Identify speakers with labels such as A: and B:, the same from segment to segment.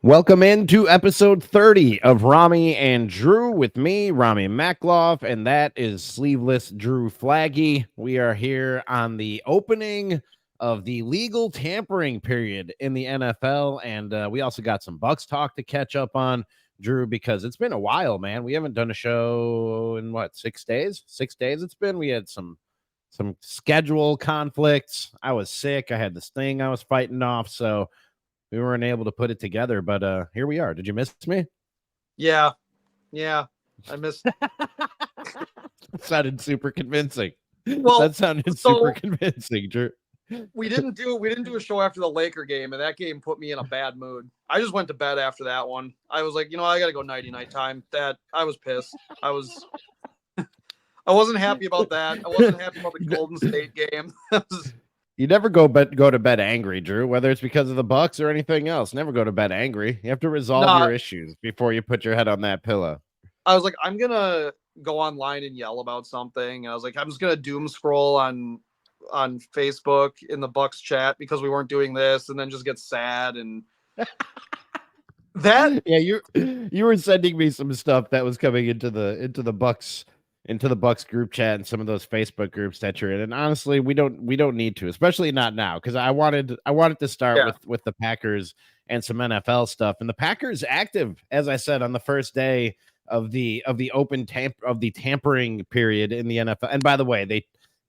A: Welcome into episode 30 of Rami and Drew with me, Rami Makloff, and that is sleeveless Drew Flaggy. We are here on the opening of the legal tampering period in the NFL, and we also got some Bucks talk to catch up on, Drew, because it's been a while, man. We haven't done a show in what, 6 days? 6 days it's been. We had some schedule conflicts. I was sick. I had this thing I was fighting off, so we weren't able to put it together, but here we are. Did you miss me?
B: Yeah, yeah. I missed.
A: That sounded super convincing.
B: Well,
A: That sounded super
B: so
A: convincing, Drew.
B: we didn't do a show after the Laker game, and that game put me in a bad mood. I just went to bed after that one. I was like, I gotta go nighty night time. That I was pissed. I wasn't happy about that. I wasn't happy about the Golden State game.
A: You never go to bed angry, Drew, whether it's because of the Bucks or anything else. Never go to bed angry. You have to resolve
B: Nah,
A: your issues before you put your head on that pillow.
B: I was like, I'm gonna go online and yell about something. And I was like, I'm just gonna doom scroll on Facebook in the Bucks chat because we weren't doing this, and then just get sad and that.
A: Yeah, you were sending me some stuff that was coming into the Bucks group chat and some of those Facebook groups that you're in. And honestly, we don't need to, especially not now, because I wanted to start
B: Yeah.
A: with the Packers and some NFL stuff. And the Packers active, as I said, on the first day of the tampering period in the NFL. And by the way, the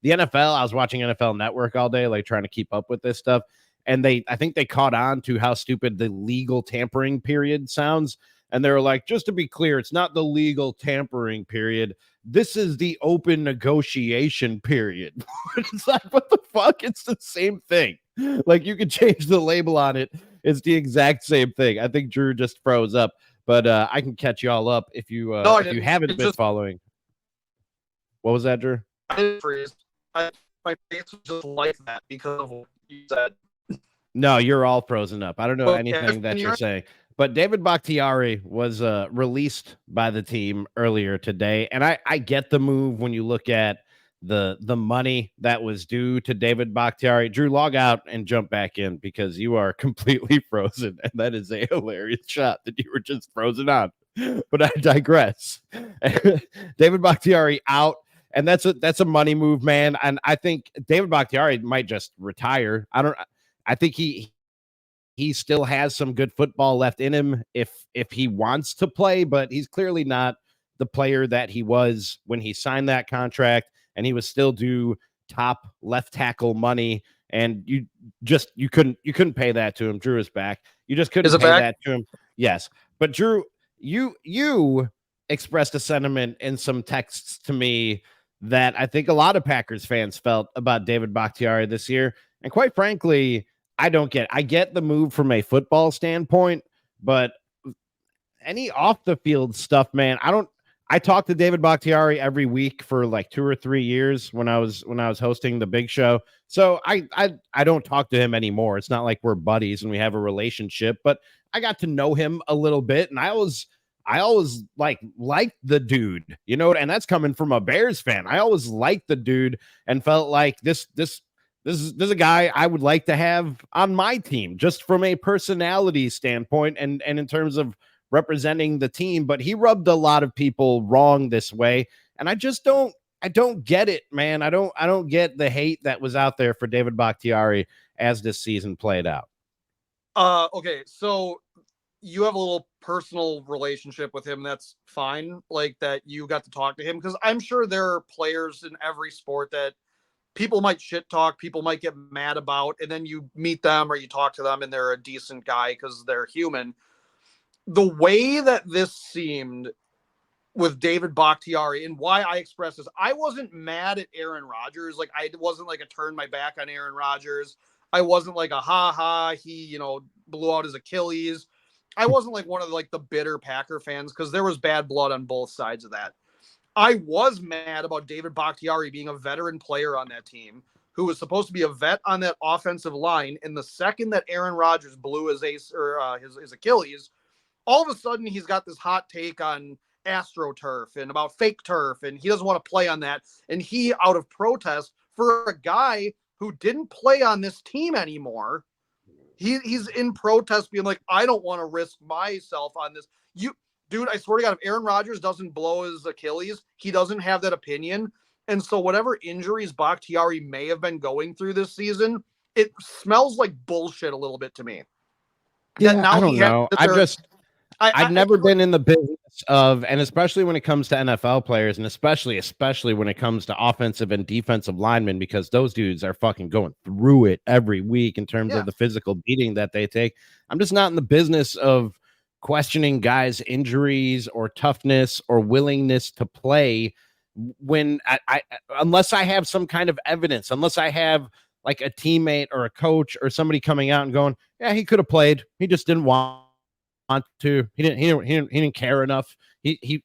A: NFL, I was watching NFL Network all day, like trying to keep up with this stuff. And I think they caught on to how stupid the legal tampering period sounds. And they were like, just to be clear, it's not the legal tampering period. This is the open negotiation period. It's like, what the fuck? It's the same thing. Like, you could change the label on it. It's the exact same thing. I think Drew just froze up, but I can catch y'all up
B: No, I
A: if you
B: didn't.
A: haven't
B: It
A: been
B: just
A: following. What was that, Drew?
B: I didn't freeze. My face was just like that because of what you said.
A: No, you're all frozen up. I don't know
B: Okay,
A: anything that you're saying. But David Bakhtiari was released by the team earlier today, and I get the move when you look at the money that was due to David Bakhtiari. Drew, log out and jump back in because you are completely frozen, and that is a hilarious shot that you were just frozen on. But I digress. David Bakhtiari out, and that's a money move, man. And I think David Bakhtiari might just retire. I think he still has some good football left in him if he wants to play, but he's clearly not the player that he was when he signed that contract, and he was still due top left tackle money. And you couldn't pay that to him. Drew is back. You just
B: is
A: couldn't
B: it
A: pay
B: back?
A: that to him. Yes, but Drew, you expressed a sentiment in some texts to me that I think a lot of Packers fans felt about David Bakhtiari this year. And quite frankly, I get the move from a football standpoint, but any off the field stuff, man, I talked to David Bakhtiari every week for like 2 or 3 years when I was hosting the big show. So I don't talk to him anymore. It's not like we're buddies and we have a relationship, but I got to know him a little bit, and I always liked the dude, and that's coming from a Bears fan. I always liked the dude and felt like this is a guy I would like to have on my team, just from a personality standpoint and in terms of representing the team. But he rubbed a lot of people wrong this way, and I don't get it, man. I don't get the hate that was out there for David Bakhtiari as this season played out.
B: Okay, so you have a little personal relationship with him. That's fine. Like that you got to talk to him because I'm sure there are players in every sport that people might shit talk, people might get mad about, and then you meet them or you talk to them and they're a decent guy because they're human. The way that this seemed with David Bakhtiari and why I expressed this, I wasn't mad at Aaron Rodgers. Like I wasn't like a turn my back on Aaron Rodgers. I wasn't like a ha ha, he, blew out his Achilles. I wasn't like one of the bitter Packer fans because there was bad blood on both sides of that. I was mad about David Bakhtiari being a veteran player on that team who was supposed to be a vet on that offensive line. And the second that Aaron Rodgers blew his ace or his Achilles, all of a sudden he's got this hot take on AstroTurf and about fake turf, and he doesn't want to play on that. And he, out of protest for a guy who didn't play on this team anymore, He's in protest being like, I don't want to risk myself on this. Dude, I swear to God, if Aaron Rodgers doesn't blow his Achilles, he doesn't have that opinion. And so whatever injuries Bakhtiari may have been going through this season, it smells like bullshit a little bit to me.
A: Yeah, I don't know. I've never been in the business of, and especially when it comes to NFL players, and especially when it comes to offensive and defensive linemen, because those dudes are fucking going through it every week in terms of the physical beating that they take. I'm just not in the business of questioning guys' injuries or toughness or willingness to play when I unless I have some kind of evidence, unless I have like a teammate or a coach or somebody coming out and going, yeah, he could have played. He just didn't want to. He didn't care enough. He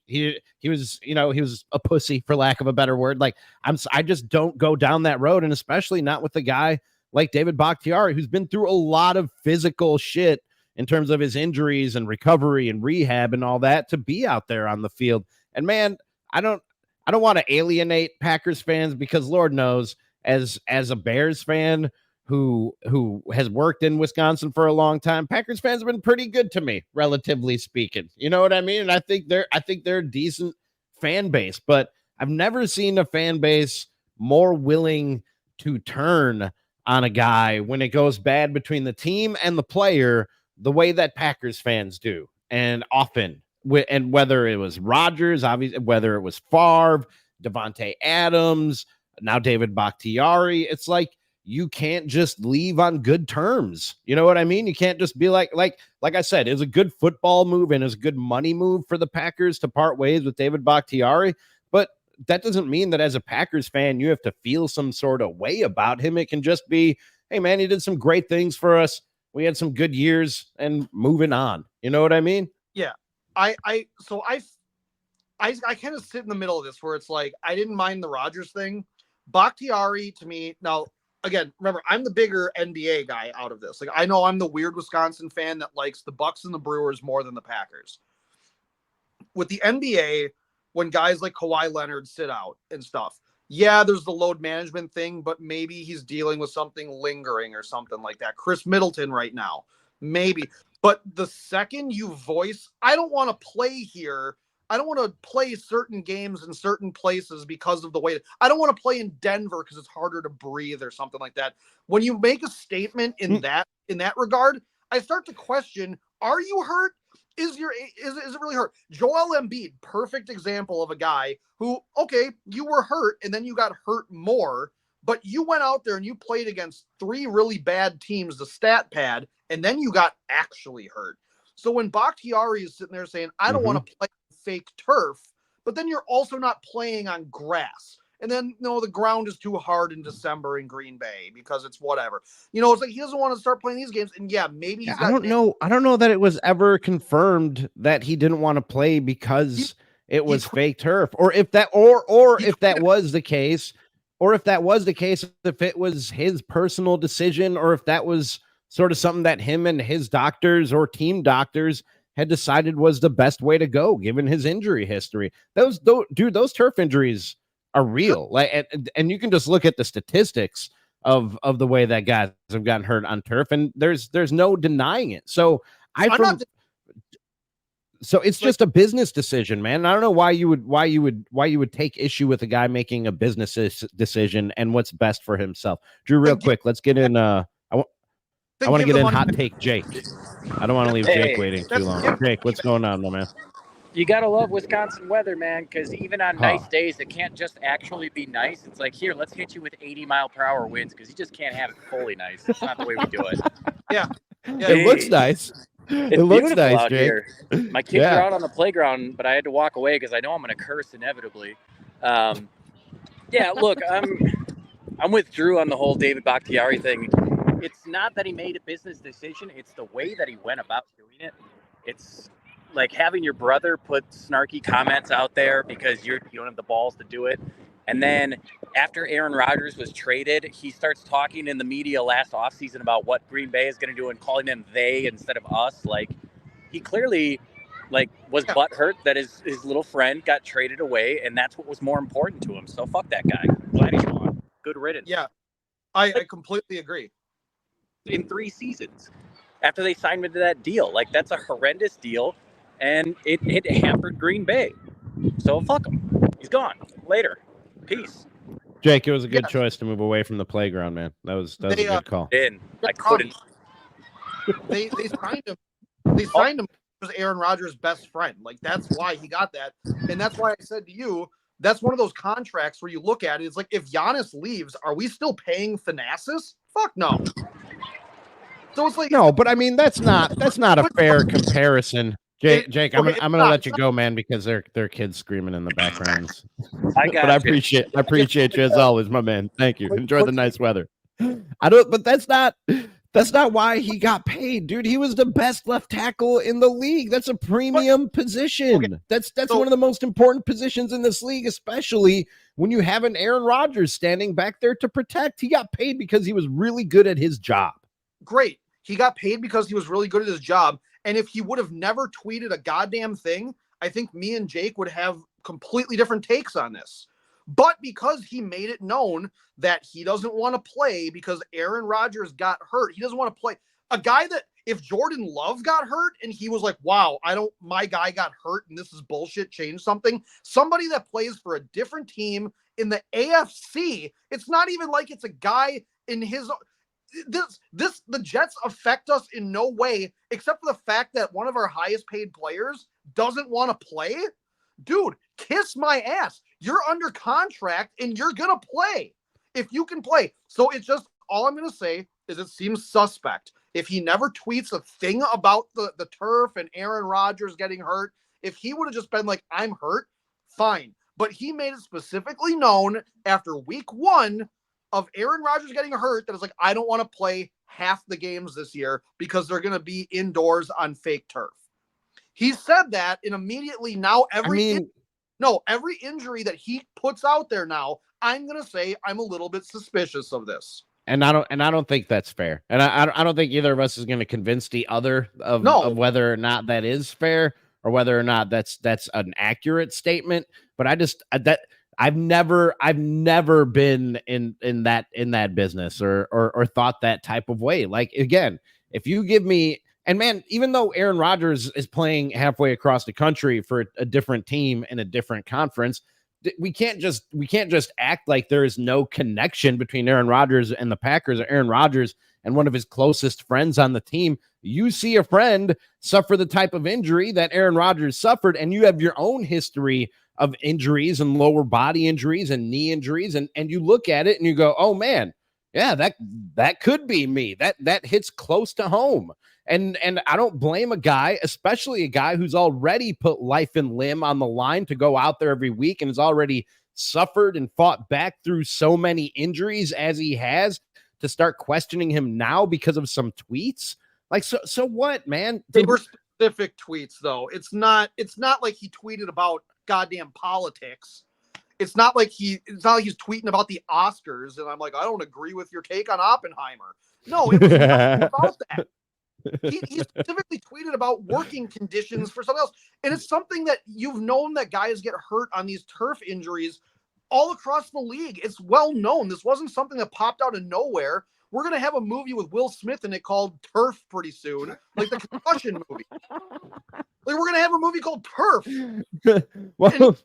A: was, he was a pussy, for lack of a better word. Like I just don't go down that road, and especially not with a guy like David Bakhtiari, who's been through a lot of physical shit in terms of his injuries and recovery and rehab and all that, to be out there on the field. And man, I don't want to alienate Packers fans, because Lord knows, as a Bears fan who has worked in Wisconsin for a long time, Packers fans have been pretty good to me, relatively speaking. You know what I mean? And I think they're a decent fan base, but I've never seen a fan base more willing to turn on a guy when it goes bad between the team and the player the way that Packers fans do. And often, and whether it was Rodgers, obviously, whether it was Favre, Devontae Adams, now David Bakhtiari, it's like, you can't just leave on good terms. You know what I mean? You can't just be like I said, it was a good football move and it was a good money move for the Packers to part ways with David Bakhtiari. But that doesn't mean that as a Packers fan, you have to feel some sort of way about him. It can just be, hey man, he did some great things for us. We had some good years and moving on. You know what I mean?
B: Yeah. I kind of sit in the middle of this where it's like, I didn't mind the Rodgers thing. Bakhtiari, to me, now, again, remember, I'm the bigger NBA guy out of this. Like, I know I'm the weird Wisconsin fan that likes the Bucks and the Brewers more than the Packers. With the NBA, when guys like Kawhi Leonard sit out and stuff, yeah, there's the load management thing, but maybe he's dealing with something lingering or something like that. Chris Middleton right now, maybe. But the second you voice, I don't want to play here, I don't want to play certain games in certain places because of the way I don't want to play in Denver because it's harder to breathe or something like that. When you make a statement in that regard, I start to question, are you hurt? Is it really hurt? Joel Embiid, perfect example of a guy who, okay, you were hurt and then you got hurt more, but you went out there and you played against 3 really bad teams, the stat pad, and then you got actually hurt. So when Bakhtiari is sitting there saying, I don't want to play fake turf, but then you're also not playing on grass. And then, the ground is too hard in December in Green Bay because it's whatever. It's like he doesn't want to start playing these games. And yeah, maybe he's
A: I don't know that it was ever confirmed that he didn't want to play because it was fake turf, or if that if that was the case, if it was his personal decision, or if that was sort of something that him and his doctors or team doctors had decided was the best way to go, given his injury history. Those turf injuries are real. Like, and you can just look at the statistics of the way that guys have gotten hurt on turf, and there's no denying it. So so it's just a business decision, man. I don't know why you would take issue with a guy making a business decision and what's best for himself. Drew, real quick, let's get in. I want to get in hot take Jake. I don't want to leave Jake waiting too long. Jake, what's going on, my man?
C: You got to love Wisconsin weather, man, because even on nice days, it can't just actually be nice. It's like, here, let's hit you with 80-mile-per-hour winds, because you just can't have it fully nice. That's not the way we do it.
B: Yeah.
A: It looks nice.
C: It looks nice out Jake. Here. My kids are out on the playground, but I had to walk away because I know I'm going to curse inevitably. Look, I'm with Drew on the whole David Bakhtiari thing. It's not that he made a business decision. It's the way that he went about doing it. It's like having your brother put snarky comments out there because you don't have the balls to do it. And then after Aaron Rodgers was traded, he starts talking in the media last offseason about what Green Bay is going to do and calling them they instead of us. Like, he clearly was butthurt that his little friend got traded away, and that's what was more important to him. So fuck that guy. Glad he's gone. Good riddance.
B: Yeah, I completely agree.
C: In 3 seasons. after they signed him to that deal. Like, that's a horrendous deal, and it hampered Green Bay. So fuck him. He's gone. Later. Peace.
A: Jake, it was a good
B: Yes.
A: choice to move away from the playground, man. That was a
B: They,
A: good call.
C: I couldn't.
B: They signed him. They signed him because Aaron Rodgers' best friend. Like, that's why he got that, and that's why I said to you, that's one of those contracts where you look at it. It's like, if Giannis leaves, are we still paying Thanasis? Fuck no. So it's like,
A: No, but I mean that's not a fair comparison. Jake, I'm gonna let you go, man, because there are kids screaming in the background. But I appreciate you as always, my man. Thank you. Enjoy the nice weather. But that's not why he got paid, dude. He was the best left tackle in the league. That's a premium position.
B: Okay.
A: That's
B: So-
A: one of the most important positions in this league, especially when you have an Aaron Rodgers standing back there to protect. He got paid because he was really good at his job.
B: great. He got paid because he was really good at his job. And if he would have never tweeted a goddamn thing, I think me and Jake would have completely different takes on this. But because he made it known that he doesn't want to play because Aaron Rodgers got hurt, he doesn't want to play. A guy that, if Jordan Love got hurt and he was like, wow, my guy got hurt and this is bullshit, change something. Somebody that plays for a different team in the AFC, it's not even like it's a guy in his. The Jets affect us in no way except for the fact that one of our highest paid players doesn't want to play. Dude, kiss my ass. You're under contract and you're going to play if you can play. So it's just, all I'm going to say is it seems suspect. If he never tweets a thing about the turf and Aaron Rodgers getting hurt, if he would have just been like, I'm hurt, fine. But he made it specifically known after week 1 of Aaron Rodgers getting hurt that it's like, I don't want to play half the games this year because they're going to be indoors on fake turf. He said that, and immediately now every injury that he puts out there now, I'm going to say I'm a little bit suspicious of this.
A: And I don't think that's fair. And I don't think either of us is going to convince the other of whether or not that is fair or whether or not that's an accurate statement. But I've never been in that business or thought that type of way. Like, again, if you give me, and man, even though Aaron Rodgers is playing halfway across the country for a different team in a different conference, we can't just act like there is no connection between Aaron Rodgers and the Packers, or Aaron Rodgers and one of his closest friends on the team. You see a friend suffer the type of injury that Aaron Rodgers suffered, and you have your own history of injuries and lower body injuries and knee injuries. And you look at it and you go, oh man, yeah, that could be me. That hits close to home. And I don't blame a guy, especially a guy who's already put life and limb on the line to go out there every week and has already suffered and fought back through so many injuries as he has, to start questioning him now because of some tweets. Like, so what, man?
B: They were specific tweets though. It's not like he tweeted about goddamn politics. It's not like he's tweeting about the Oscars and I'm like, I don't agree with your take on Oppenheimer. No, it was not about that. He specifically tweeted about working conditions for something else. And it's something that you've known that guys get hurt on these turf injuries all across the league. It's well known. This wasn't something that popped out of nowhere. We're going to have a movie with Will Smith in it called Turf pretty soon, like the concussion movie. Like, we're going to have a movie called Turf.
A: Well,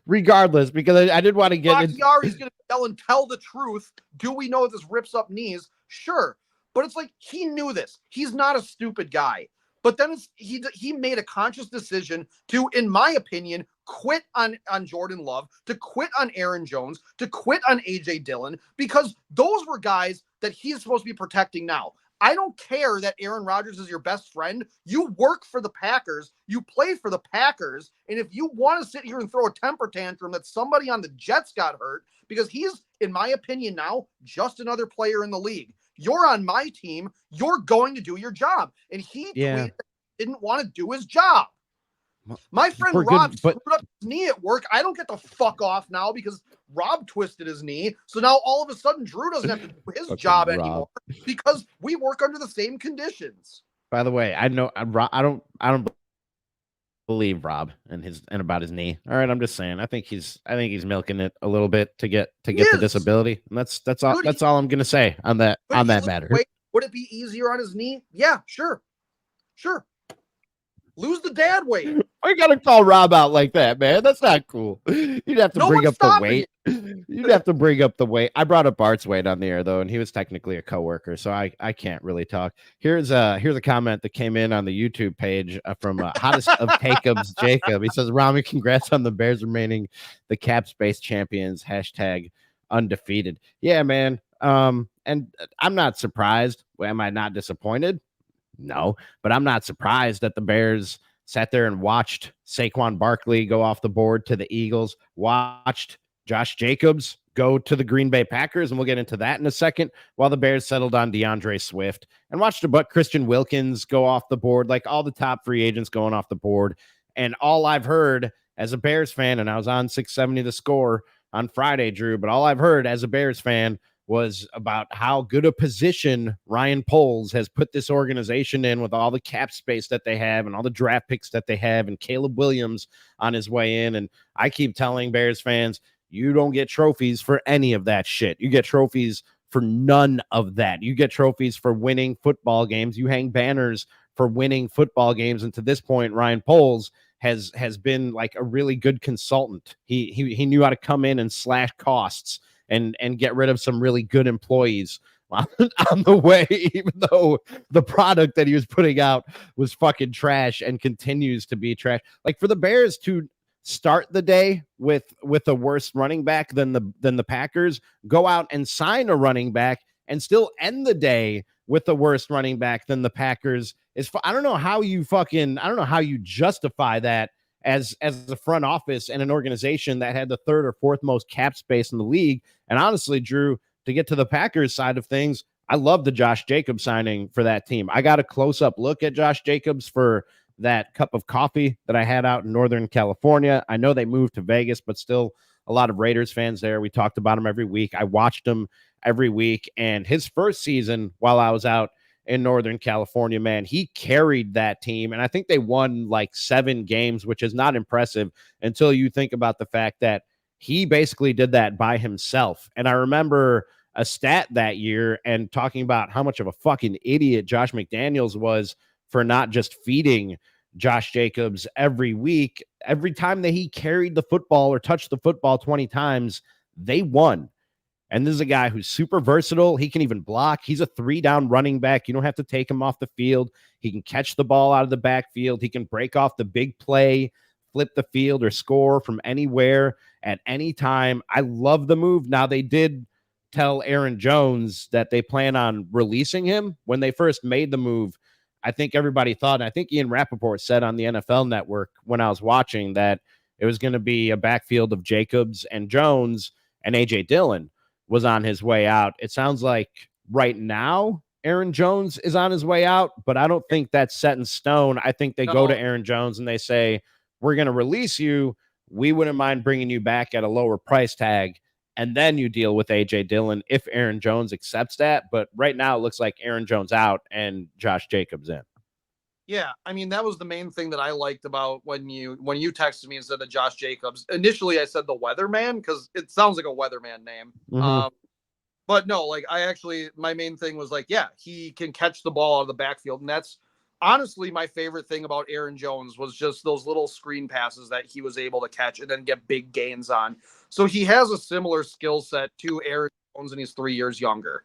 A: regardless, because I did want to get
B: Bakhtiari's going to yell and tell the truth. Do we know that this rips up knees? Sure. But it's like, he knew this. He's not a stupid guy. But then he made a conscious decision to, in my opinion, quit on Jordan Love, to quit on Aaron Jones, to quit on AJ Dillon, because those were guys that he's supposed to be protecting now. I don't care that Aaron Rodgers is your best friend. You work for the Packers. You play for the Packers. And if you want to sit here and throw a temper tantrum that somebody on the Jets got hurt, because he's, in my opinion now, just another player in the league. You're on my team. You're going to do your job. And he didn't want to do his job. My friend Rob screwed up his knee at work. I don't get the fuck off now because Rob twisted his knee. So now all of a sudden Drew doesn't have to do his job anymore because we work under the same conditions.
A: By the way, I know I don't believe Rob and about his knee. All right, I'm just saying. I think he's milking it a little bit to get the disability. And that's all I'm gonna say on that matter.
B: Would it be easier on his knee? Yeah, sure. Lose the dad weight.
A: Why you gotta call Rob out like that, man? That's not cool. You'd have to
B: No
A: bring
B: one's
A: up the
B: stopping
A: weight. You'd have to bring up the weight. I brought up Bart's weight on the air though, and he was technically a coworker, so I can't really talk. Here's a comment that came in on the YouTube page from hottest of Jacobs Jacob. He says, "Rami, congrats on the Bears remaining the cap space champions. Hashtag undefeated." Yeah, man. And I'm not surprised. Am I not disappointed? No, but I'm not surprised that the Bears sat there and watched Saquon Barkley go off the board to the Eagles, watched Josh Jacobs go to the Green Bay Packers, and we'll get into that in a second, while the Bears settled on DeAndre Swift, and watched Christian Wilkins go off the board, like all the top free agents going off the board. And all I've heard as a Bears fan, and I was on 670 The Score on Friday, Drew, but all I've heard as a Bears fan was about how good a position Ryan Poles has put this organization in with all the cap space that they have and all the draft picks that they have, and Caleb Williams on his way in. And I keep telling Bears fans, you don't get trophies for any of that shit. You get trophies for none of that. You get trophies for winning football games. You hang banners for winning football games. And to this point, Ryan Poles has been like a really good consultant. He knew how to come in and slash costs and get rid of some really good employees on the way, even though the product that he was putting out was fucking trash and continues to be trash. Like, for the Bears to start the day with a worse running back than the Packers, go out and sign a running back and still end the day with the worst running back than the Packers I don't know how you justify that as the front office and an organization that had the third or fourth most cap space in the league. And honestly, Drew, to get to the Packers side of things, I love the Josh Jacobs signing for that team. I got a close-up look at Josh Jacobs for that cup of coffee that I had out in Northern California. I know they moved to Vegas, but still a lot of Raiders fans there. We talked about him every week. I watched him every week. And his first season while I was out in Northern California, man, he carried that team. And I think they won like 7 games, which is not impressive until you think about the fact that he basically did that by himself. And I remember a stat that year and talking about how much of a fucking idiot Josh McDaniels was for not just feeding Josh Jacobs every week. Every time that he carried the football or touched the football 20 times, they won. And this is a guy who's super versatile. He can even block. He's a 3-down running back. You don't have to take him off the field. He can catch the ball out of the backfield. He can break off the big play, flip the field, or score from anywhere at any time. I love the move. Now, they did tell Aaron Jones that they plan on releasing him. When they first made the move, I think everybody thought, and I think Ian Rappaport said on the NFL Network when I was watching, that it was going to be a backfield of Jacobs and Jones, and A.J. Dillon was on his way out. It sounds like right now Aaron Jones is on his way out, but I don't think that's set in stone. I think they go to Aaron Jones and they say, we're going to release you. We wouldn't mind bringing you back at a lower price tag, and then you deal with A.J. Dillon if Aaron Jones accepts that. But right now it looks like Aaron Jones out and Josh Jacobs in.
B: Yeah, I mean, that was the main thing that I liked about when you texted me instead of Josh Jacobs. Initially, I said the Weatherman because it sounds like a Weatherman name.
A: Mm-hmm.
B: But no, like my main thing was like, yeah, he can catch the ball out of the backfield. And that's honestly my favorite thing about Aaron Jones was just those little screen passes that he was able to catch and then get big gains on. So he has a similar skill set to Aaron Jones, and he's 3 years younger.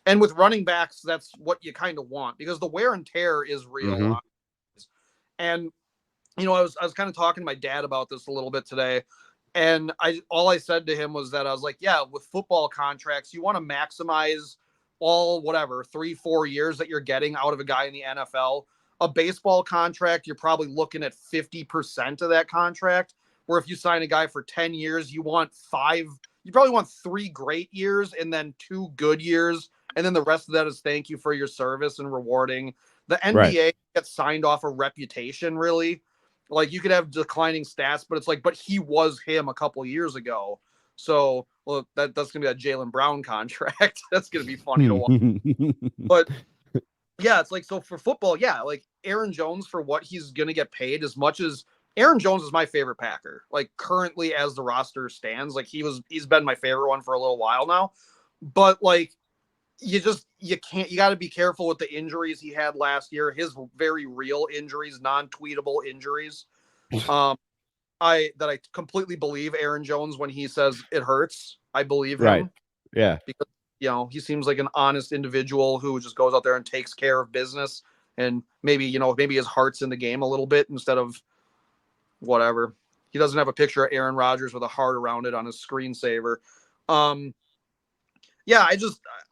B: And with running backs, that's what you kind of want because the wear and tear is real.
A: Mm-hmm.
B: And, you know, I was kind of talking to my dad about this a little bit today. And all I said to him was that I was like, yeah, with football contracts, you want to maximize all 3-4 years that you're getting out of a guy in the NFL. A baseball contract, you're probably looking at 50% of that contract. Where if you sign a guy for 10 years, you probably want 3 great years and then 2 good years. And then the rest of that is thank you for your service and rewarding. The NBA gets signed off a reputation, really. Like, you could have declining stats, but it's like, but he was him a couple of years ago. So, well, that's going to be a Jaylen Brown contract. That's going to be funny to watch. But yeah, it's like, so for football, yeah, like Aaron Jones, for what he's going to get paid, as much as Aaron Jones is my favorite Packer, like currently as the roster stands, like he's been my favorite one for a little while now. But like, you can't, you got to be careful with the injuries he had last year, his very real injuries, non-tweetable injuries. I completely believe Aaron Jones when he says it hurts. I believe him.
A: Right. Yeah.
B: Because he seems like an honest individual who just goes out there and takes care of business, and maybe his heart's in the game a little bit instead of whatever. He doesn't have a picture of Aaron Rodgers with a heart around it on his screensaver. Yeah,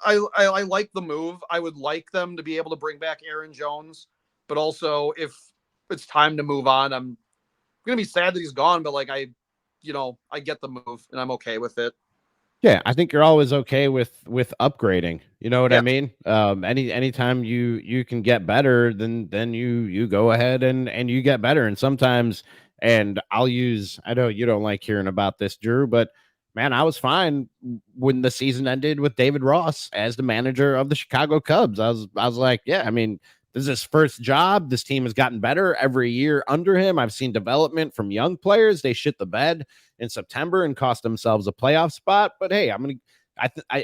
B: I like the move. I would like them to be able to bring back Aaron Jones, but also if it's time to move on, I'm gonna be sad that he's gone. But like I get the move and I'm okay with it.
A: Yeah, I think you're always okay with upgrading. You know what I
B: Yeah.
A: mean? Anytime you can get better, then you go ahead and you get better. And sometimes, and I know you don't like hearing about this, Drew, but man, I was fine when the season ended with David Ross as the manager of the Chicago Cubs. I was like, yeah, I mean, this is his first job. This team has gotten better every year under him. I've seen development from young players. They shit the bed in September and cost themselves a playoff spot. But hey,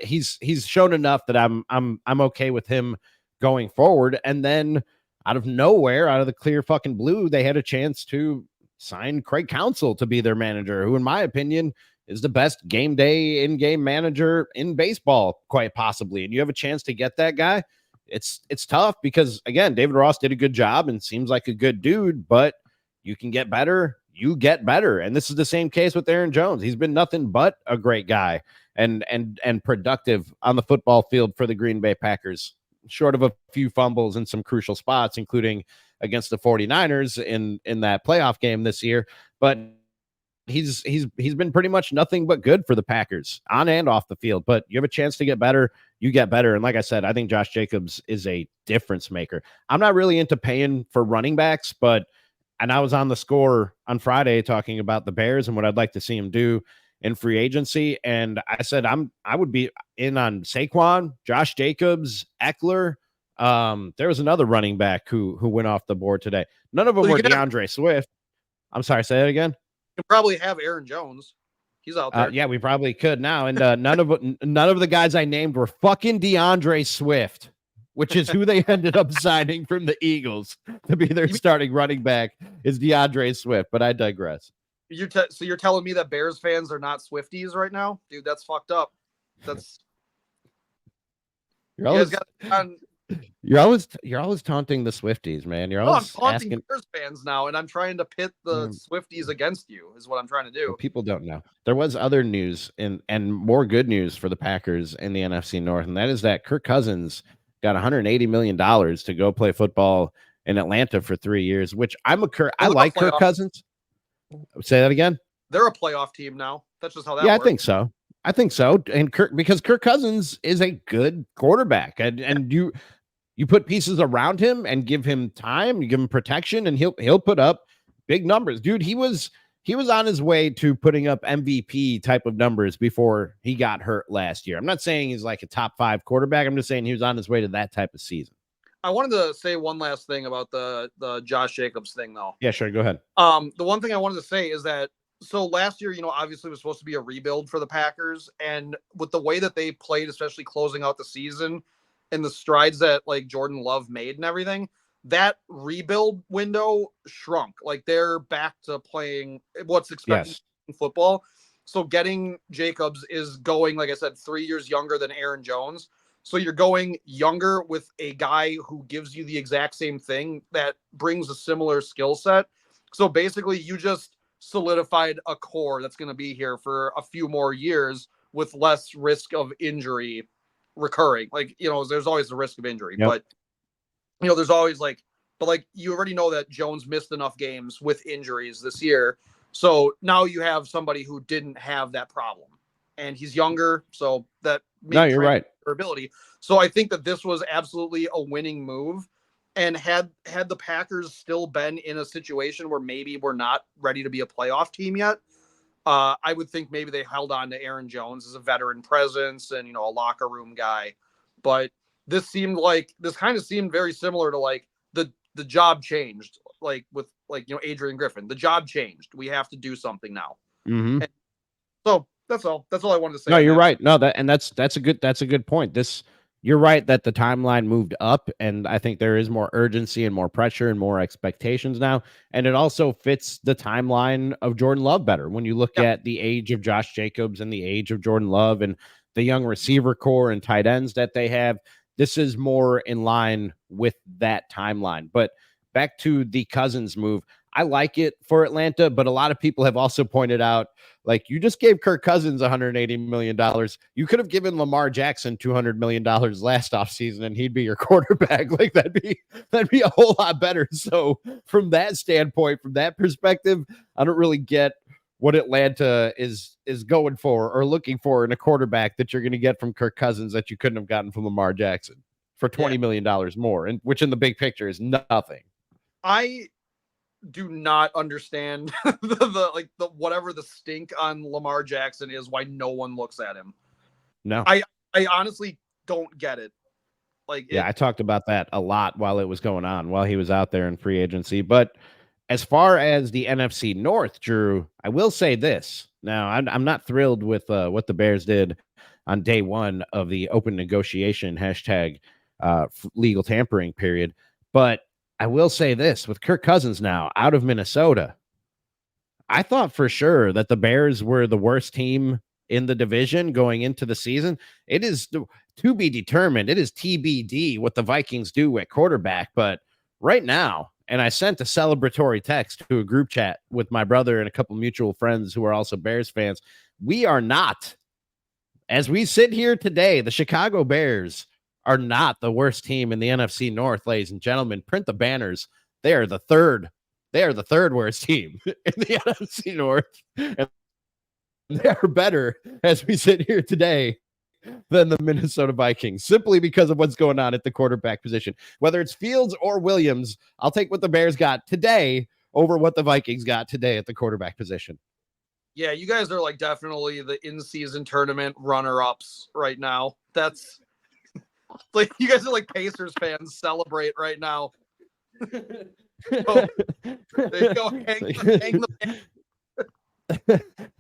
A: he's shown enough that I'm okay with him going forward. And then out of nowhere, out of the clear fucking blue, they had a chance to sign Craig Counsell to be their manager, who in my opinion is the best game day in-game manager in baseball, quite possibly. And you have a chance to get that guy. It's tough because again, David Ross did a good job and seems like a good dude, but you can get better. You get better. And this is the same case with Aaron Jones. He's been nothing but a great guy and productive on the football field for the Green Bay Packers, short of a few fumbles in some crucial spots, including against the 49ers in that playoff game this year. But he's been pretty much nothing but good for the Packers on and off the field. But you have a chance to get better, you get better. And like I said, I think Josh Jacobs is a difference maker. I'm not really into paying for running backs, and I was on the Score on Friday talking about the Bears and what I'd like to see him do in free agency. And I said I would be in on Saquon, Josh Jacobs, Eckler. There was another running back who went off the board today. None of them were DeAndre Swift. I'm sorry, say that again.
B: You can probably have Aaron Jones. He's out there.
A: Yeah, we probably could now. And none of the guys I named were fucking DeAndre Swift, which is who they ended up signing from the Eagles to be their starting running back is DeAndre Swift. But I digress.
B: So you're telling me that Bears fans are not Swifties right now, dude? That's fucked up.
A: You're always taunting the Swifties, man. You're always
B: I'm taunting
A: asking
B: Bears fans now, and I'm trying to pit the Swifties against you. Is what I'm trying to do.
A: People don't know. There was other news and more good news for the Packers in the NFC North, and that is that Kirk Cousins got $180 million to go play football in Atlanta for 3 years. Which I like Kirk Cousins. Say that again.
B: They're a playoff team now. That's just how that.
A: Yeah,
B: works.
A: I think so. And because Kirk Cousins is a good quarterback, and you put pieces around him and give him time, you give him protection, and he'll put up big numbers. Dude, he was on his way to putting up MVP type of numbers before he got hurt last year. I'm not saying he's like a top 5 quarterback. I'm just saying he was on his way to that type of season.
B: I wanted to say one last thing about the Josh Jacobs thing, though.
A: Yeah, sure. Go ahead.
B: The one thing I wanted to say is that, so last year, obviously it was supposed to be a rebuild for the Packers. And with the way that they played, especially closing out the season and the strides that like Jordan Love made and everything, that rebuild window shrunk. Like they're back to playing what's expected in football. So getting Jacobs is going, like I said, 3 years younger than Aaron Jones. So you're going younger with a guy who gives you the exact same thing that brings a similar skill set. So basically you just solidified a core that's going to be here for a few more years with less risk of injury recurring. Like, there's always the risk of injury, but there's always but you already know that Jones missed enough games with injuries this year. So now you have somebody who didn't have that problem and he's younger. So that
A: you're right.
B: Ability. So I think that this was absolutely a winning move. And had the Packers still been in a situation where maybe we're not ready to be a playoff team yet, I would think maybe they held on to Aaron Jones as a veteran presence and, a locker room guy. But this kind of seemed very similar to like the job changed, like with Adrian Griffin. The job changed. We have to do something now.
A: Mm-hmm.
B: So that's all I wanted to say.
A: No, you're right. No, that's a good point. This you're right that the timeline moved up, and I think there is more urgency and more pressure and more expectations now. And it also fits the timeline of Jordan Love better when you look at the age of Josh Jacobs and the age of Jordan Love and the young receiver core and tight ends that they have. This is more in line with that timeline. But back to the Cousins move, I like it for Atlanta, but a lot of people have also pointed out, like, you just gave Kirk Cousins $180 million. You could have given Lamar Jackson $200 million last offseason and he'd be your quarterback. Like, that'd be a whole lot better. So from that standpoint, from that perspective, I don't really get what Atlanta is going for or looking for in a quarterback that you're going to get from Kirk Cousins that you couldn't have gotten from Lamar Jackson for $20 million more, and which in the big picture is nothing.
B: I do not understand the whatever the stink on Lamar Jackson is, why no one looks at him.
A: No,
B: I honestly don't get it.
A: I talked about that a lot while it was going on, while he was out there in free agency. But as far as the NFC North, Drew, I will say this. Now, I'm not thrilled with what the Bears did on day one of the open negotiation legal tampering period, but I will say this with Kirk Cousins now out of Minnesota. I thought for sure that the Bears were the worst team in the division going into the season. It is to be determined. It is TBD what the Vikings do at quarterback. But right now, and I sent a celebratory text to a group chat with my brother and a couple mutual friends who are also Bears fans. We are not, as we sit here today, the Chicago Bears are not the worst team in the NFC North, ladies and gentlemen. Print the banners. They are the third worst team in the NFC North. And they are better as we sit here today than the Minnesota Vikings, simply because of what's going on at the quarterback position. Whether it's Fields or Williams, I'll take what the Bears got today over what the Vikings got today at the quarterback position.
B: Yeah, you guys are like definitely the in-season tournament runner-ups right now. That's like, you guys are like Pacers fans, celebrate right now. So, there you go. Hang the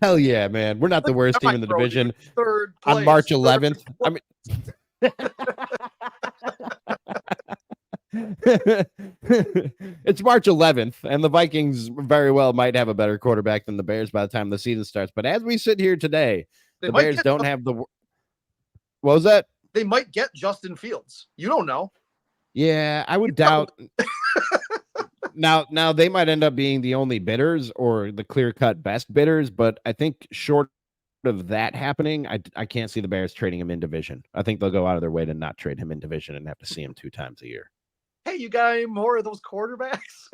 A: Hell yeah, man. We're not the worst team in the division.
B: Third
A: on
B: place,
A: March 11th. I mean, it's March 11th, and the Vikings very well might have a better quarterback than the Bears by the time the season starts. But as we sit here today, the Bears don't have the. What was that?
B: They might get Justin Fields. You don't know.
A: Yeah, I would doubt. Now they might end up being the only bidders or the clear-cut best bidders, but I think short of that happening, I can't see the Bears trading him in division. I think they'll go out of their way to not trade him in division and have to see him 2 times a year.
B: Hey, you got any more of those quarterbacks?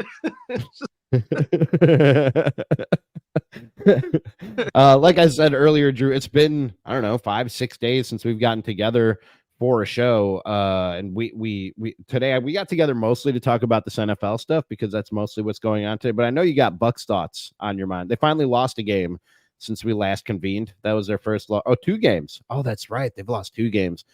A: Like I said earlier, Drew, it's been, I don't know, 5-6 days since we've gotten together for a show. And we today we got together mostly to talk about this NFL stuff because that's mostly what's going on today. But I know you got Bucks thoughts on your mind. They finally lost a game since we last convened. That was their first loss. 2 games. Oh, that's right. They've lost 2 games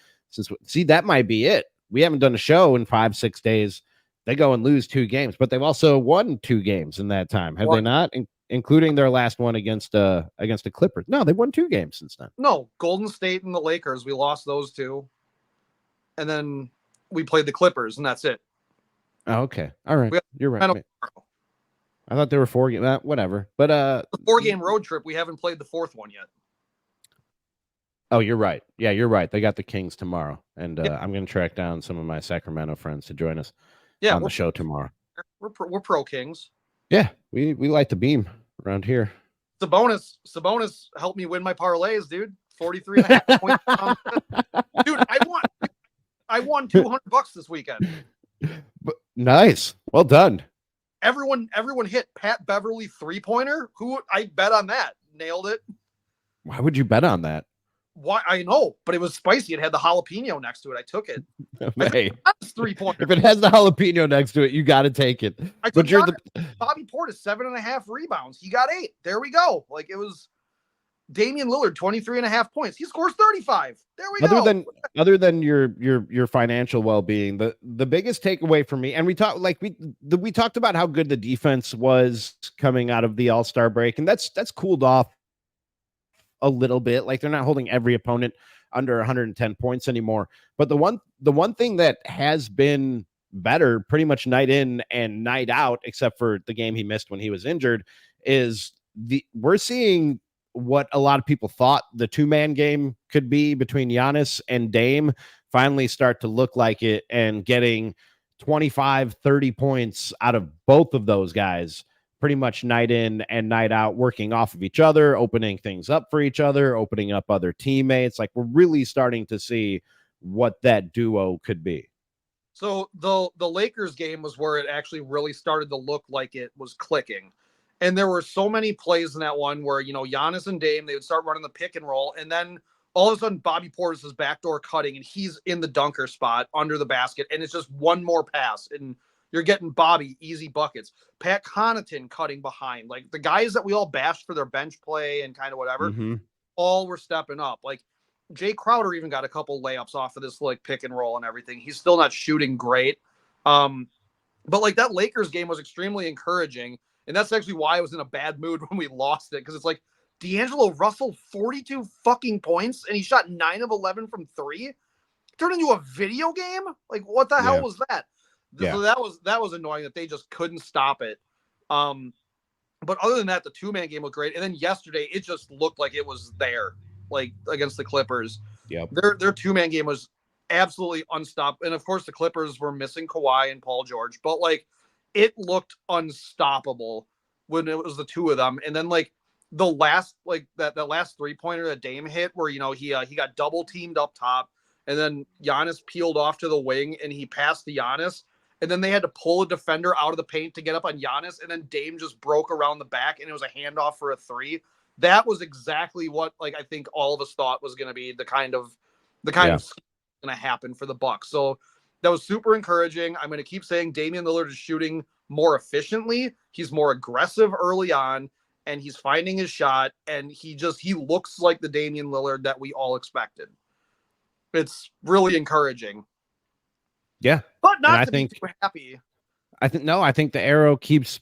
A: see, that might be it. We haven't done a show in 5-6 days. They go and lose 2 games, but they've also won 2 games in that time. Have they not? Including their last one against the Clippers. No, they've won 2 games since then.
B: No, Golden State and the Lakers. We lost those 2. And then we played the Clippers, and that's it.
A: Oh, okay. All right. You're right. I thought there were 4 games. Whatever. But
B: the 4-game road trip, we haven't played the 4th one yet.
A: Oh, you're right. Yeah, you're right. They got the Kings tomorrow, and I'm going to track down some of my Sacramento friends to join us on the show tomorrow.
B: We're pro Kings.
A: Yeah, we like the beam around here.
B: Sabonis helped me win my parlays, dude. 43.5 points. Dude, I won $200 this weekend.
A: Nice. Well done.
B: Everyone hit Pat Beverly 3-pointer. Who I bet on that. Nailed it.
A: Why would you bet on that?
B: Why I know, but it was spicy. It had the jalapeno next to it. I took it.
A: Hey,
B: 3-pointer.
A: If it has the jalapeno next to it, you got to take it.
B: But Bobby Portis 7.5 rebounds. He got 8. There we go. Like, it was Damian Lillard 23.5 points. He scores 35. There we go.
A: Other than your financial well-being, the biggest takeaway for me, and we talked about how good the defense was coming out of the All-Star break, and that's cooled off a little bit. Like, they're not holding every opponent under 110 points anymore. But the one thing that has been better pretty much night in and night out, except for the game he missed when he was injured, is we're seeing what a lot of people thought the two-man game could be between Giannis and Dame finally start to look like it, and getting 25, 30 points out of both of those guys pretty much night in and night out, working off of each other, opening things up for each other, opening up other teammates. Like, we're really starting to see what that duo could be.
B: So the Lakers game was where it actually really started to look like it was clicking. And there were so many plays in that one where, Giannis and Dame, they would start running the pick and roll. And then all of a sudden, Bobby Portis is backdoor cutting, and he's in the dunker spot under the basket. And it's just one more pass, and you're getting Bobby easy buckets. Pat Connaughton cutting behind. Like, the guys that we all bashed for their bench play and kind of whatever, all were stepping up. Like, Jay Crowder even got a couple layups off of this like pick and roll and everything. He's still not shooting great. But like, that Lakers game was extremely encouraging. And that's actually why I was in a bad mood when we lost it. Because it's like, D'Angelo Russell, 42 fucking points, and he shot 9 of 11 from 3. It turned into a video game? Like, what the hell was that? So that was annoying that they just couldn't stop it. But other than that, the two-man game was great. And then yesterday, it just looked like it was there, like against the Clippers.
A: Yep.
B: Their two-man game was absolutely unstoppable. And of course, the Clippers were missing Kawhi and Paul George, but like, it looked unstoppable when it was the two of them. And then like the last, like that last 3-pointer that Dame hit, where he got double teamed up top, and then Giannis peeled off to the wing and he passed to Giannis, and then they had to pull a defender out of the paint to get up on Giannis, and then Dame just broke around the back and it was a handoff for a 3. That was exactly what, like, I think all of us thought was going to be the kind of going to happen for the Bucks. So that was super encouraging. I'm going to keep saying Damian Lillard is shooting more efficiently. He's more aggressive early on, and he's finding his shot, and he looks like the Damian Lillard that we all expected. It's really encouraging.
A: Yeah.
B: But not to be too happy.
A: I think the arrow keeps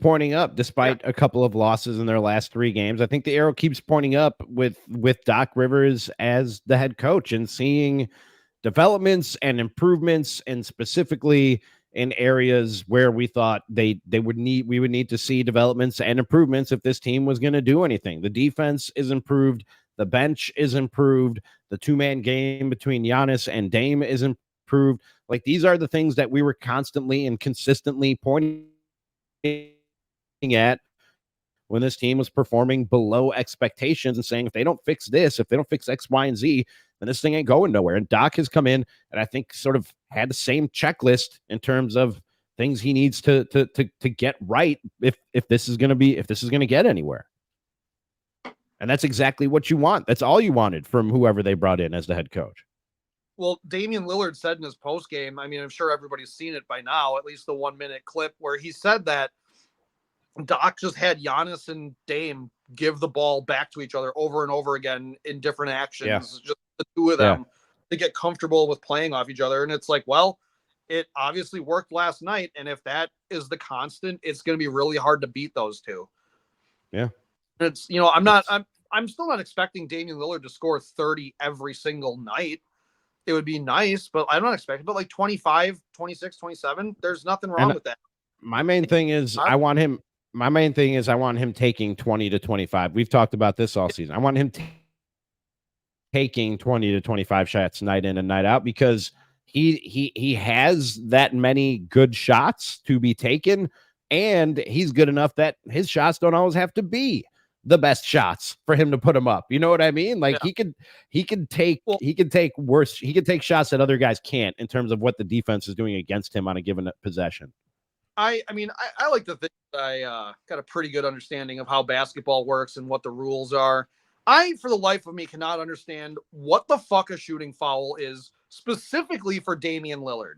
A: pointing up despite a couple of losses in their last 3 games. I think the arrow keeps pointing up with Doc Rivers as the head coach, and seeing developments and improvements, and specifically in areas where we thought we would need to see developments and improvements if this team was going to do anything. The defense is improved, the bench is improved, the two-man game between Giannis and Dame is improved. Like, these are the things that we were constantly and consistently pointing at when this team was performing below expectations, and saying, if they don't fix this, if they don't fix X, Y, and Z, then this thing ain't going nowhere. And Doc has come in and I think sort of had the same checklist in terms of things he needs to get right if this is going to get anywhere. And that's exactly what you want. That's all you wanted from whoever they brought in as the head coach.
B: Well, Damian Lillard said in his post game, I mean, I'm sure everybody's seen it by now, at least the 1-minute clip, where he said that Doc just had Giannis and Dame give the ball back to each other over and over again in different actions, just the two of them, to get comfortable with playing off each other. And it's like, well, it obviously worked last night, and if that is the constant, it's going to be really hard to beat those two.
A: Yeah.
B: It's, I'm still not expecting Damian Lillard to score 30 every single night. It would be nice, but I'm not expecting, but like 25, 26, 27, there's nothing wrong with that.
A: My main thing is I want him taking 20 to 25. We've talked about this all season. I want him taking 20 to 25 shots night in and night out, because he has that many good shots to be taken, and he's good enough that his shots don't always have to be the best shots for him to put them up. You know what I mean? Like, he can take shots that other guys can't, in terms of what the defense is doing against him on a given possession.
B: I like to think that I got a pretty good understanding of how basketball works and what the rules are. I, for the life of me, cannot understand what the fuck a shooting foul is specifically for Damian Lillard.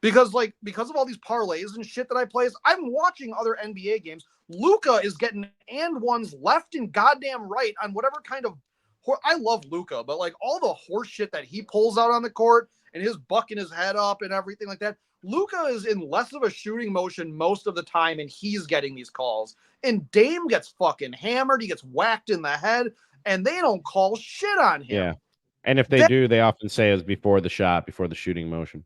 B: Because of all these parlays and shit that I play, I'm watching other NBA games. Luka is getting and ones left and goddamn right on whatever kind of I love Luka, but like all the horse shit that he pulls out on the court and his bucking his head up and everything like that. Luka is in less of a shooting motion most of the time, and he's getting these calls. And Dame gets fucking hammered. He gets whacked in the head, and they don't call shit on him.
A: And if they
B: That-
A: do, they often say it's before the shot, before the shooting motion.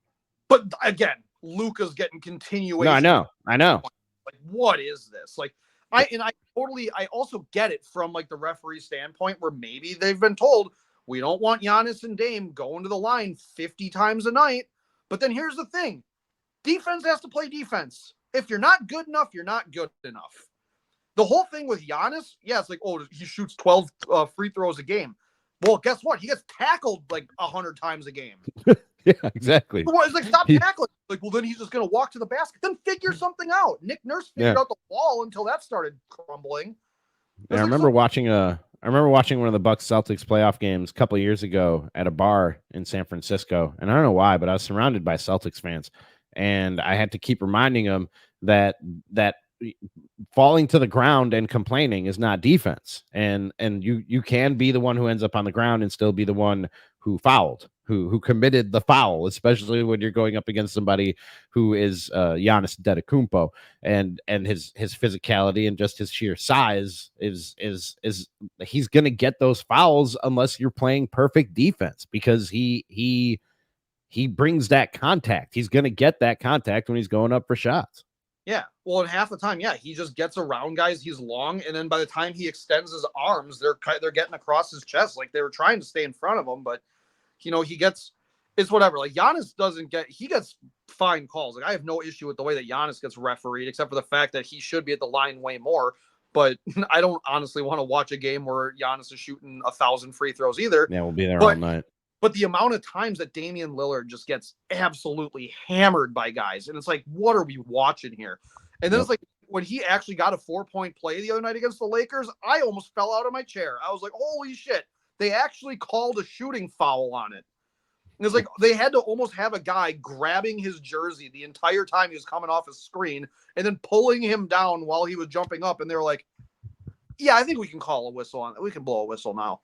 B: But again, Luka's getting continuation.
A: No, I know.
B: Like, what is this? Like, I also get it from like the referee standpoint where maybe they've been told we don't want Giannis and Dame going to the line 50 times a night. But then here's the thing. Defense has to play defense. If you're not good enough, you're not good enough. The whole thing with Giannis, yeah, it's like, oh, he shoots 12 free throws a game. Well, guess what? He gets tackled like 100 times a game.
A: Yeah, exactly.
B: It's like, stop tackling. Like, well, then he's just going to walk to the basket. Then figure something out. Nick Nurse figured out the wall until that started crumbling.
A: Yeah, I remember watching one of the Bucks Celtics playoff games a couple of years ago at a bar in San Francisco, and I don't know why, but I was surrounded by Celtics fans, and I had to keep reminding them that falling to the ground and complaining is not defense, and you can be the one who ends up on the ground and still be the one who fouled, who committed the foul, especially when you're going up against somebody who is Giannis Antetokounmpo, and his physicality and just his sheer size is he's gonna get those fouls unless you're playing perfect defense, because he brings that contact. He's gonna get that contact when he's going up for shots.
B: Yeah. Well, and half the time, yeah, he just gets around guys. He's long, and then by the time he extends his arms, they're getting across his chest. Like, they were trying to stay in front of him, but it's whatever. Like, Giannis gets fine calls. Like, I have no issue with the way that Giannis gets refereed, except for the fact that he should be at the line way more. But I don't honestly want to watch a game where Giannis is shooting 1,000 free throws either.
A: Yeah, we'll be there all night.
B: But the amount of times that Damian Lillard just gets absolutely hammered by guys, and it's like, what are we watching here? And then It's like, when he actually got a 4-point play the other night against the Lakers, I almost fell out of my chair. I was like, holy shit, they actually called a shooting foul on it. And it's like, they had to almost have a guy grabbing his jersey the entire time he was coming off his screen and then pulling him down while he was jumping up. And they were like, yeah, I think we can call a whistle on it. We can blow a whistle now.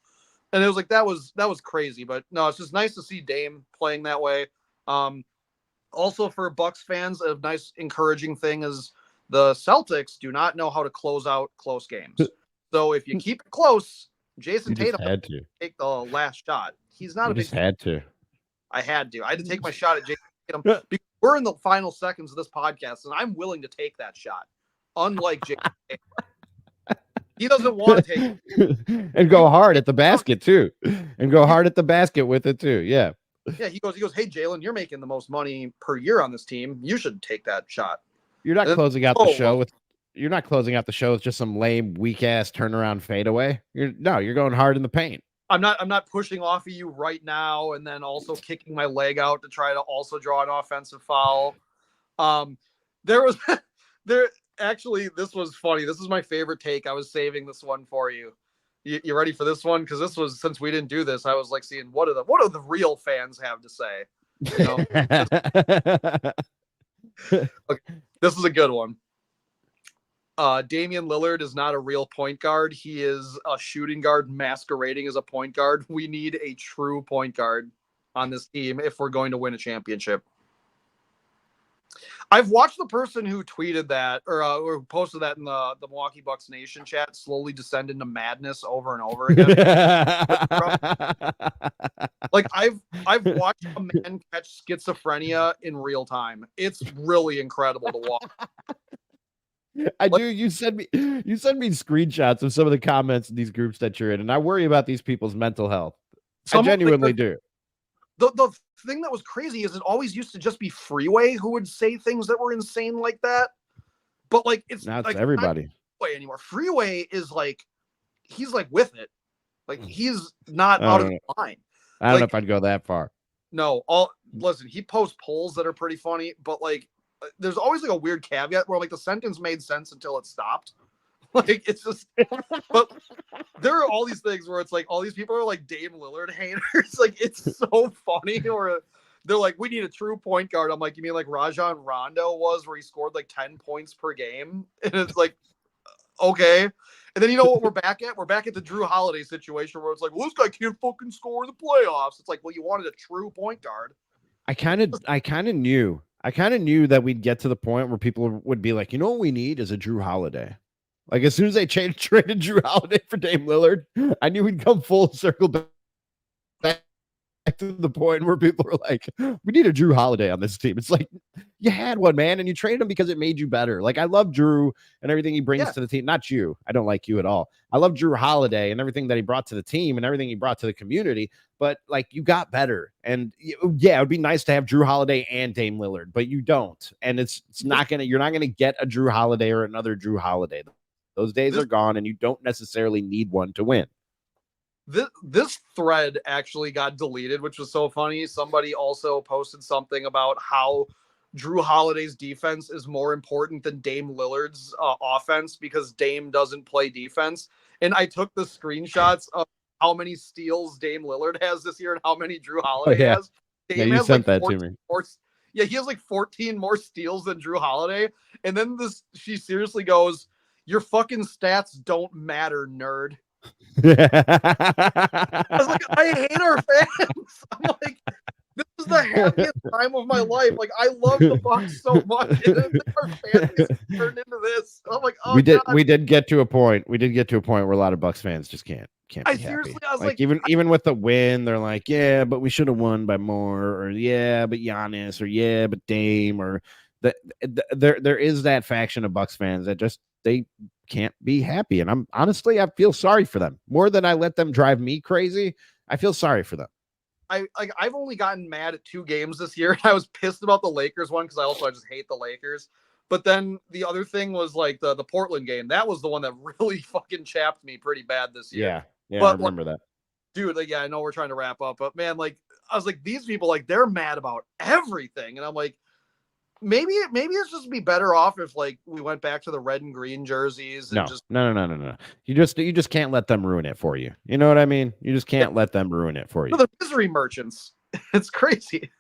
B: And it was like, that was crazy. But no, it's just nice to see Dame playing that way. Also, for Bucks fans, a nice encouraging thing is the Celtics do not know how to close out close games. So if you keep it close, Jason Tatum
A: had to
B: take the last shot. He's not
A: had to.
B: I had to take my shot at Jason Tatum because we're in the final seconds of this podcast, and I'm willing to take that shot. Unlike Jason Tatum. He doesn't want to take it.
A: And go hard at the basket too. And go hard at the basket with it too. Yeah.
B: Yeah, he goes, hey, Jalen, you're making the most money per year on this team. You should take that shot.
A: You're not closing out the show with just some lame, weak ass turnaround fadeaway. You're going hard in the paint.
B: I'm not pushing off of you right now and then also kicking my leg out to try to also draw an offensive foul. Actually, this was funny. This is my favorite take. I was saving this one for you. You ready for this one? Because this was, since we didn't do this, I was like seeing what do the real fans have to say. You know? Okay, this is a good one. Damian Lillard is not a real point guard. He is a shooting guard masquerading as a point guard. We need a true point guard on this team if we're going to win a championship. I've watched the person who tweeted that or posted that in the Milwaukee Bucks Nation chat slowly descend into madness over and over again. Like, I've watched a man catch schizophrenia in real time. It's really incredible to watch.
A: Do. You send me screenshots of some of the comments in these groups that you're in, and I worry about these people's mental health. I genuinely do.
B: The thing that was crazy is it always used to just be Freeway who would say things that were insane like that. But like, it's
A: now
B: like
A: everybody
B: not Freeway anymore. Freeway is like, he's like with it. Like, he's not out of the line.
A: I don't know if I'd go that far.
B: No, listen, he posts polls that are pretty funny, but like, there's always like a weird caveat where like the sentence made sense until it stopped. Like, it's just, but there are all these things where it's like all these people are like Dame Lillard haters. Like, it's so funny. Or they're like, we need a true point guard. I'm like, you mean like Rajon Rondo was, where he scored like 10 points per game? And it's like, okay. And then you know what we're back at? We're back at the Drew Holiday situation where it's like, well, this guy can't fucking score in the playoffs. It's like, well, you wanted a true point guard.
A: I kind of knew that we'd get to the point where people would be like, you know what we need is a Drew Holiday. Like, as soon as they traded Drew Holiday for Dame Lillard, I knew we'd come full circle back to the point where people are like, we need a Drew Holiday on this team. It's like, you had one, man, and you traded him because it made you better. Like, I love Drew and everything he brings
B: Yeah.
A: to the team. Not you. I don't like you at all. I love Drew Holiday and everything that he brought to the team and everything he brought to the community. But like, you got better. And yeah, it would be nice to have Drew Holiday and Dame Lillard, but you don't. And it's not gonna, you're not gonna get a Drew Holiday or another Drew Holiday. Those days are gone, and you don't necessarily need one to win.
B: This thread actually got deleted, which was so funny. Somebody also posted something about how Drew Holiday's defense is more important than Dame Lillard's offense because Dame doesn't play defense. And I took the screenshots of how many steals Dame Lillard has this year and how many Drew Holiday has. Dame
A: you
B: has
A: sent
B: like
A: that to me.
B: Yeah, he has like 14 more steals than Drew Holiday. And then she seriously goes, "Your fucking stats don't matter, nerd." I was like, I hate our fans. I'm like, this is the happiest time of my life. Like, I love the Bucks so much, and then our fan base turned into this. I'm like, oh, God.
A: We did get to a point. We did get to a point where a lot of Bucks fans just can't.
B: I
A: be
B: seriously,
A: happy.
B: I was like,
A: even with the win, they're like, yeah, but we should have won by more, or yeah, but Giannis, or yeah, but Dame, or there is that faction of Bucks fans that just they can't be happy. And I feel sorry for them more than I let them drive me crazy. I feel sorry for them.
B: I've only gotten mad at 2 games this year. I was pissed about the Lakers one because I just hate the Lakers. But then the other thing was like the Portland game. That was the one that really fucking chapped me pretty bad this year.
A: Yeah,
B: but,
A: I remember that.
B: Dude, like, yeah, I know we're trying to wrap up, but man, like, I was like, these people, like, they're mad about everything. And I'm like, maybe it's just be better off if like we went back to the red and green jerseys. And
A: No. You just can't let them ruin it for you. You know what I mean? You just can't let them ruin it for you.
B: The misery merchants. It's crazy.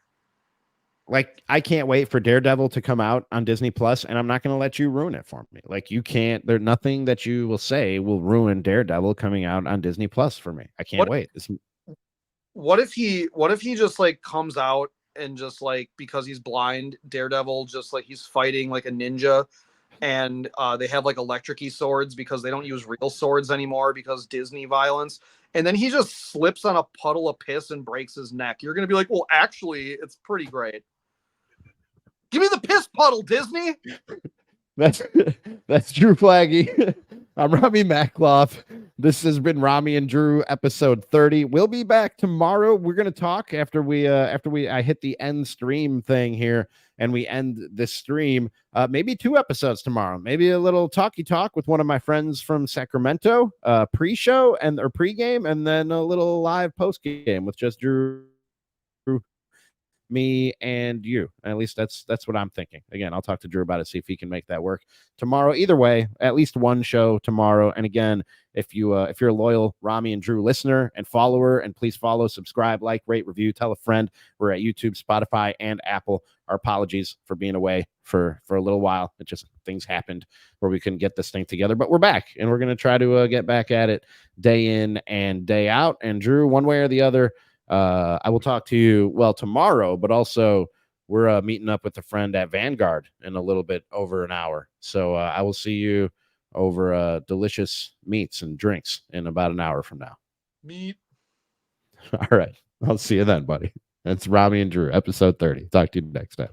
A: Like, I can't wait for Daredevil to come out on Disney Plus, and I'm not going to let you ruin it for me. Like, you can't. There's nothing that you will say will ruin Daredevil coming out on Disney Plus for me. I can't wait.
B: What if he just like comes out and just like, because he's blind, Daredevil, just like he's fighting like a ninja, and they have like electric-y swords because they don't use real swords anymore because Disney violence, and then he just slips on a puddle of piss and breaks his neck. You're gonna be like, well, actually, it's pretty great. Give me the piss puddle, Disney.
A: That's Drew Flaggy. I'm Rami Makloff. This has been Rami and Drew, episode 30. We'll be back tomorrow. We're gonna talk after I hit the end stream thing here and we end this stream. Maybe 2 episodes tomorrow. Maybe a little talky talk with one of my friends from Sacramento, pre-show or pre-game, and then a little live post-game with just Drew, me, and you. At least that's what I'm thinking. Again, I'll talk to Drew about it, see if he can make that work tomorrow. Either way, at least one show tomorrow. And again, if you're a loyal Rami and Drew listener and follower, and please follow, subscribe, like, rate, review, tell a friend. We're at YouTube, Spotify, and Apple. Our apologies for being away for a little while. It just, things happened where we couldn't get this thing together, but we're back, and we're going to try to get back at it day in and day out. And Drew, one way or the other, I will talk to you tomorrow, but also we're meeting up with a friend at Vanguard in a little bit over an hour. So I will see you over delicious meats and drinks in about an hour from now.
B: Meat.
A: All right. I'll see you then, buddy. That's Rami and Drew, episode 30. Talk to you next time.